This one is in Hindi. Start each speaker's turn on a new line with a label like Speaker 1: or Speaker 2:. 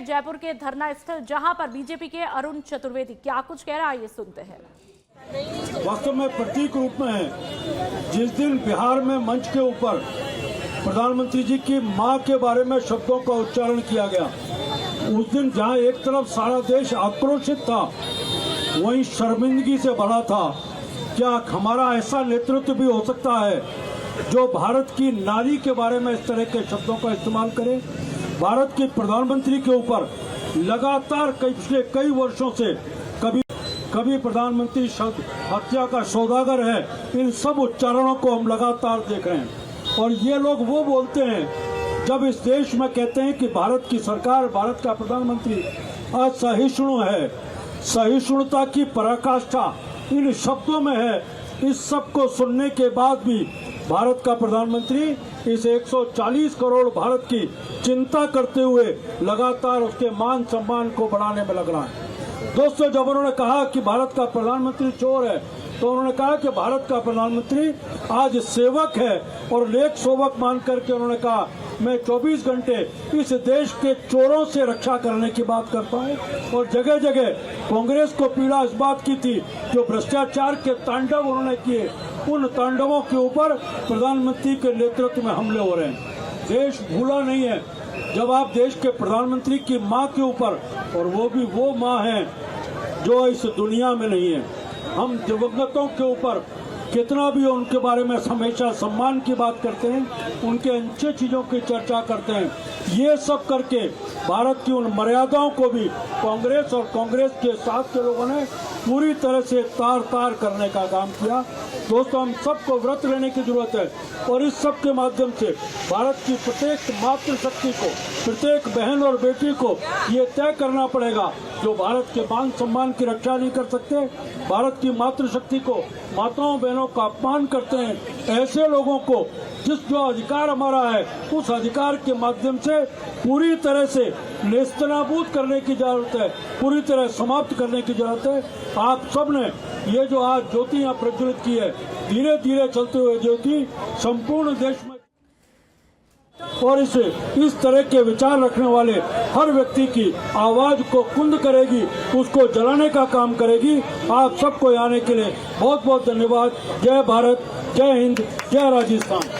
Speaker 1: जयपुर के धरना स्थल, जहां पर बीजेपी के अरुण चतुर्वेदी क्या कुछ कह रहा है, ये सुनते हैं।
Speaker 2: वास्तव में प्रतीक रूप में है। जिस दिन बिहार में मंच के ऊपर प्रधानमंत्री जी की मां के बारे में शब्दों का उच्चारण किया गया, उस दिन जहां एक तरफ सारा देश आक्रोशित था, वहीं शर्मिंदगी से भरा था। क्या हमारा ऐसा नेतृत्व भी हो सकता है जो भारत की नारी के बारे में इस तरह के शब्दों का इस्तेमाल करे? भारत के प्रधानमंत्री के ऊपर लगातार पिछले कई वर्षों से कभी प्रधानमंत्री हत्या का सौदागर है, इन सब उच्चारणों को हम लगातार देख रहे हैं। और ये लोग वो बोलते हैं जब इस देश में कहते हैं कि भारत की सरकार, भारत का प्रधानमंत्री असहिष्णु है। सहिष्णुता की पराकाष्ठा इन शब्दों में है। इस सब को सुनने के बाद भी भारत का प्रधानमंत्री इस 140 करोड़ भारत की चिंता करते हुए लगातार उसके मान सम्मान को बढ़ाने में लग रहा है। दोस्तों, जब उन्होंने कहा कि भारत का प्रधानमंत्री चोर है, तो उन्होंने कहा कि भारत का प्रधानमंत्री आज सेवक है, और लेख सेवक मान करके उन्होंने कहा मैं 24 घंटे इस देश के चोरों से रक्षा करने की बात करता हूं। और जगह जगह कांग्रेस को पीड़ा इस बात की थी, जो भ्रष्टाचार के तांडव उन्होंने किए, उन तांडवों के ऊपर प्रधानमंत्री के नेतृत्व में हमले हो रहे हैं। देश भूला नहीं है। जब आप देश के प्रधानमंत्री की मां के ऊपर, और वो भी वो मां है जो इस दुनिया में नहीं है, हम दिवंगतों के ऊपर कितना भी उनके बारे में हमेशा सम्मान की बात करते हैं, उनके अच्छे चीजों की चर्चा करते हैं। ये सब करके भारत की उन मर्यादाओं को भी कांग्रेस और कांग्रेस के साथ के लोगों ने पूरी तरह से तार तार करने का काम किया। दोस्तों, हम सबको व्रत लेने की जरूरत है, और इस सब के माध्यम से भारत की प्रत्येक मातृशक्ति को, प्रत्येक बहन और बेटी को ये तय करना पड़ेगा, जो भारत के मान सम्मान की रक्षा नहीं कर सकते, भारत की मातृशक्ति को, माताओं बहनों का अपमान करते हैं, ऐसे लोगों को जो अधिकार हमारा है, उस अधिकार के माध्यम से पूरी तरह से नेस्तनाबूद करने की जरूरत है, पूरी तरह समाप्त करने की जरूरत है। आप सब ने ये जो आज ज्योति यहाँ प्रज्वलित की है, धीरे धीरे चलते हुए ज्योति संपूर्ण देश में, और इस तरह के विचार रखने वाले हर व्यक्ति की आवाज को कुंद करेगी, उसको जलाने का काम करेगी। आप सबको आने के लिए बहुत बहुत धन्यवाद। जय भारत, जय हिंद, जय राजस्थान।